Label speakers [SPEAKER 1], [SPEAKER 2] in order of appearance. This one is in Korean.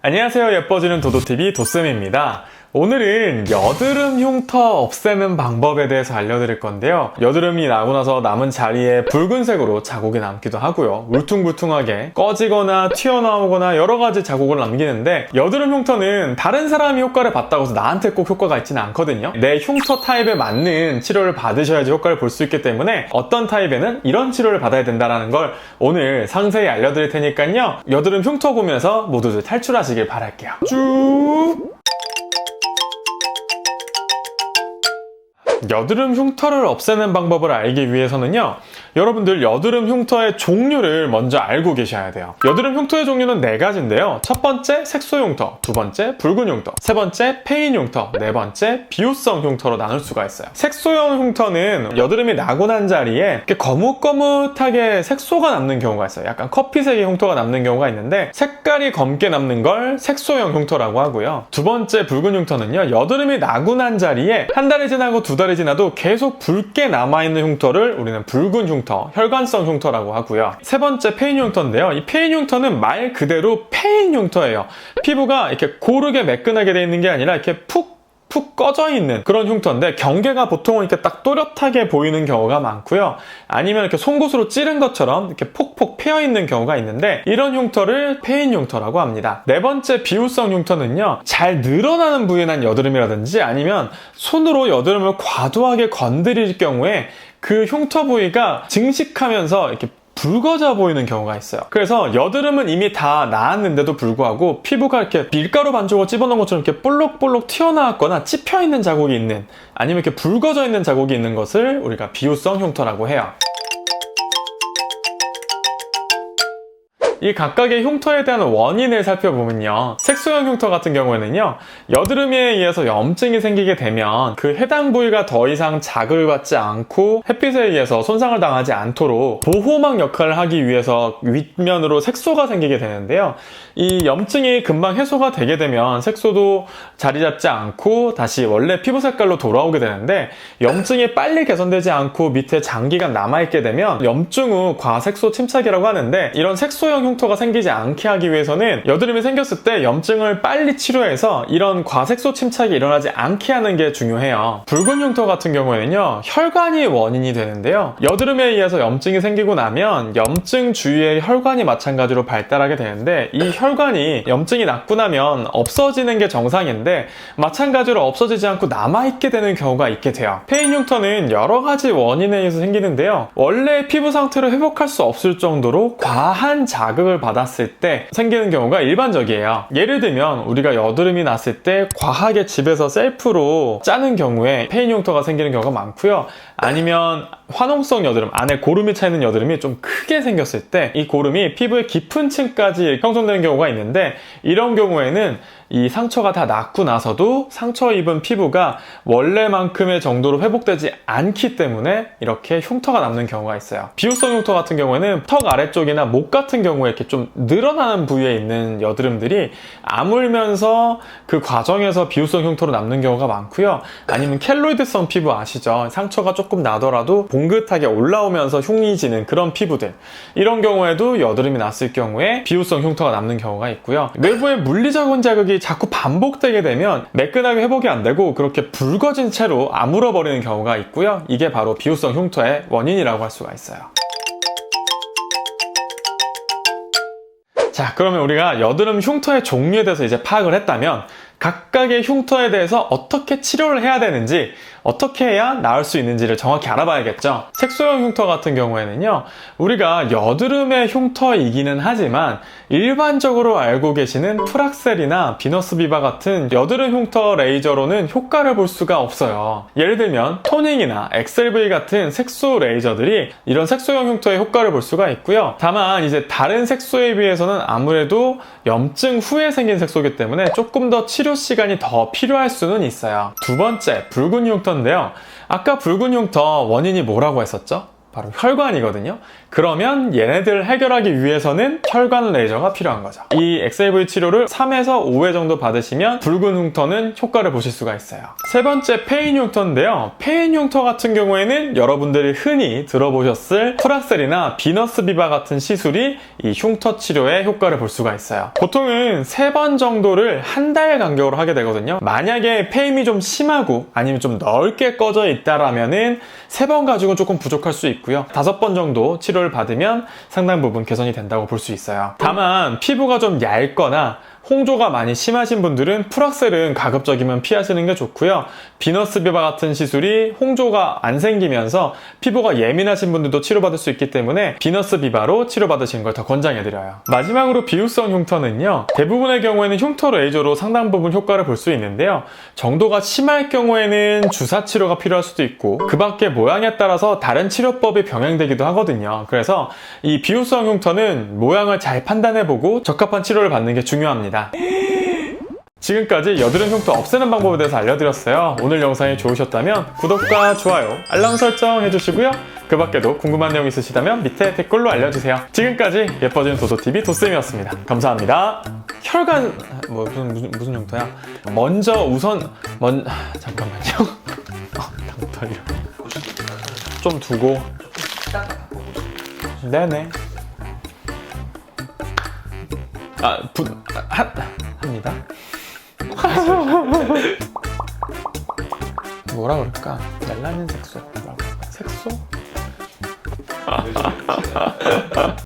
[SPEAKER 1] 안녕하세요. 예뻐지는 도도TV 도쌤입니다. 오늘은 여드름 흉터 없애는 방법에 대해서 알려드릴 건데요. 여드름이 나고 나서 남은 자리에 붉은색으로 자국이 남기도 하고요. 울퉁불퉁하게 꺼지거나 튀어나오거나 여러가지 자국을 남기는데, 여드름 흉터는 다른 사람이 효과를 봤다고 해서 나한테 꼭 효과가 있지는 않거든요. 내 흉터 타입에 맞는 치료를 받으셔야지 효과를 볼 수 있기 때문에 어떤 타입에는 이런 치료를 받아야 된다는 걸 오늘 상세히 알려드릴 테니까요. 여드름 흉터 보면서 모두들 탈출하시길 바랄게요. 쭉! 여드름 흉터를 없애는 방법을 알기 위해서는요, 여러분들 여드름 흉터의 종류를 먼저 알고 계셔야 돼요. 여드름 흉터의 종류는 4가지인데요. 첫 번째 색소 흉터, 두 번째 붉은 흉터, 세 번째 페인 흉터, 네 번째 비유성 흉터로 나눌 수가 있어요. 색소형 흉터는 여드름이 나고 난 자리에 이렇게 거뭇거뭇하게 색소가 남는 경우가 있어요. 약간 커피색의 흉터가 남는 경우가 있는데, 색깔이 검게 남는 걸 색소형 흉터라고 하고요. 두 번째 붉은 흉터는요, 여드름이 나고 난 자리에 한 달이 지나고 두 달이 지나도 계속 붉게 남아있는 흉터를 우리는 붉은 흉터, 혈관성 흉터라고 하고요. 세 번째 페인 흉터인데요. 이 페인 흉터는 말 그대로 페인 흉터예요. 피부가 이렇게 고르게 매끈하게 되어 있는 게 아니라 이렇게 푹 꺼져 있는 그런 흉터인데, 경계가 보통은 이렇게 딱 또렷하게 보이는 경우가 많고요. 아니면 이렇게 송곳으로 찌른 것처럼 이렇게 폭폭 패여 있는 경우가 있는데, 이런 흉터를 페인 흉터라고 합니다. 네 번째 비유성 흉터는요, 잘 늘어나는 부위에 난 여드름이라든지 아니면 손으로 여드름을 과도하게 건드릴 경우에 그 흉터 부위가 증식하면서 이렇게 붉어져 보이는 경우가 있어요. 그래서 여드름은 이미 다 나았는데도 불구하고 피부가 이렇게 밀가루 반죽을 집어넣은 것처럼 이렇게 볼록볼록 튀어나왔거나 찝혀있는 자국이 있는, 아니면 이렇게 붉어져 있는 자국이 있는 것을 우리가 비유성 흉터라고 해요. 이 각각의 흉터에 대한 원인을 살펴보면요, 색소형 흉터 같은 경우에는요, 여드름에 의해서 염증이 생기게 되면 그 해당 부위가 더 이상 자극을 받지 않고 햇빛에 의해서 손상을 당하지 않도록 보호막 역할을 하기 위해서 윗면으로 색소가 생기게 되는데요, 이 염증이 금방 해소가 되게 되면 색소도 자리 잡지 않고 다시 원래 피부 색깔로 돌아오게 되는데, 염증이 빨리 개선되지 않고 밑에 장기간 남아있게 되면 염증 후 과색소 침착이라고 하는데, 이런 색소형 흉터가 생기지 않게 하기 위해서는 여드름이 생겼을 때 염증을 빨리 치료해서 이런 과색소 침착이 일어나지 않게 하는 게 중요해요. 붉은 흉터 같은 경우에는요, 혈관이 원인이 되는데요, 여드름에 의해서 염증이 생기고 나면 염증 주위의 혈관이 마찬가지로 발달하게 되는데, 이 혈관이 염증이 낫고 나면 없어지는 게 정상인데 마찬가지로 없어지지 않고 남아있게 되는 경우가 있게 돼요. 페인 흉터는 여러 가지 원인에 의해서 생기는데요, 원래 피부 상태를 회복할 수 없을 정도로 과한 자극을 받았을 때 생기는 경우가 일반적이에요. 예를 들면 우리가 여드름이 났을 때 과하게 집에서 셀프로 짜는 경우에 페인 흉터가 생기는 경우가 많고요. 아니면 화농성 여드름, 안에 고름이 차 있는 여드름이 좀 크게 생겼을 때 이 고름이 피부의 깊은 층까지 형성되는 경우가 있는데, 이런 경우에는 이 상처가 다 낫고 나서도 상처 입은 피부가 원래만큼의 정도로 회복되지 않기 때문에 이렇게 흉터가 남는 경우가 있어요. 비유성 흉터 같은 경우에는 턱 아래쪽이나 목 같은 경우에 이렇게 좀 늘어나는 부위에 있는 여드름들이 아물면서 그 과정에서 비유성 흉터로 남는 경우가 많고요. 아니면 켈로이드성 피부 아시죠? 상처가 조금 나더라도 봉긋하게 올라오면서 흉이 지는 그런 피부들, 이런 경우에도 여드름이 났을 경우에 비유성 흉터가 남는 경우가 있고요. 외부의 물리적인 자극이 자꾸 반복되게 되면 매끈하게 회복이 안 되고 그렇게 붉어진 채로 아물어 버리는 경우가 있고요. 이게 바로 비유성 흉터의 원인이라고 할 수가 있어요. 자, 그러면 우리가 여드름 흉터의 종류에 대해서 이제 파악을 했다면, 각각의 흉터에 대해서 어떻게 치료를 해야 되는지, 어떻게 해야 나을 수 있는지를 정확히 알아봐야겠죠. 색소형 흉터 같은 경우에는요, 우리가 여드름의 흉터이기는 하지만 일반적으로 알고 계시는 프락셀이나 비너스 비바 같은 여드름 흉터 레이저로는 효과를 볼 수가 없어요. 예를 들면 토닝이나 XLV 같은 색소 레이저들이 이런 색소형 흉터에 효과를 볼 수가 있고요. 다만 이제 다른 색소에 비해서는 아무래도 염증 후에 생긴 색소이기 때문에 조금 더 치료 시간이 더 필요할 수는 있어요. 두 번째, 붉은 흉터인데요. 아까 붉은 흉터 원인이 뭐라고 했었죠? 바로 혈관이거든요. 그러면 얘네들을 해결하기 위해서는 혈관 레이저가 필요한 거죠. 이 XAV 치료를 3에서 5회 정도 받으시면 붉은 흉터는 효과를 보실 수가 있어요. 세 번째 페인 흉터인데요. 페인 흉터 같은 경우에는 여러분들이 흔히 들어보셨을 프락셀이나 비너스 비바 같은 시술이 이 흉터 치료에 효과를 볼 수가 있어요. 보통은 3번 정도를 한 달 간격으로 하게 되거든요. 만약에 페임이 좀 심하고 아니면 좀 넓게 꺼져 있다라면은 3번 가지고는 조금 부족할 수 있고요. 5번 정도 치료를 받으면 상당 부분 개선이 된다고 볼 수 있어요. 다만 피부가 좀 얇거나 홍조가 많이 심하신 분들은 프락셀은 가급적이면 피하시는 게 좋고요. 비너스 비바 같은 시술이 홍조가 안 생기면서 피부가 예민하신 분들도 치료받을 수 있기 때문에 비너스 비바로 치료받으시는 걸 더 권장해드려요. 마지막으로 비후성 흉터는요. 대부분의 경우에는 흉터 레이저로 상당 부분 효과를 볼 수 있는데요. 정도가 심할 경우에는 주사 치료가 필요할 수도 있고 그 밖에 모양에 따라서 다른 치료법이 병행되기도 하거든요. 그래서 이 비후성 흉터는 모양을 잘 판단해보고 적합한 치료를 받는 게 중요합니다. 지금까지 여드름 흉터 없애는 방법에 대해서 알려드렸어요. 오늘 영상이 좋으셨다면 구독과 좋아요, 알람 설정 해주시고요. 그 밖에도 궁금한 내용 있으시다면 밑에 댓글로 알려주세요. 지금까지 예뻐지는 도도TV 도쌤이었습니다. 감사합니다. 혈관... 무슨 흉터야? 잠깐만요. 당 떨려. 좀 두고. 네네. 합니다. 뭐라 그럴까? 멜라닌 색소? 색소?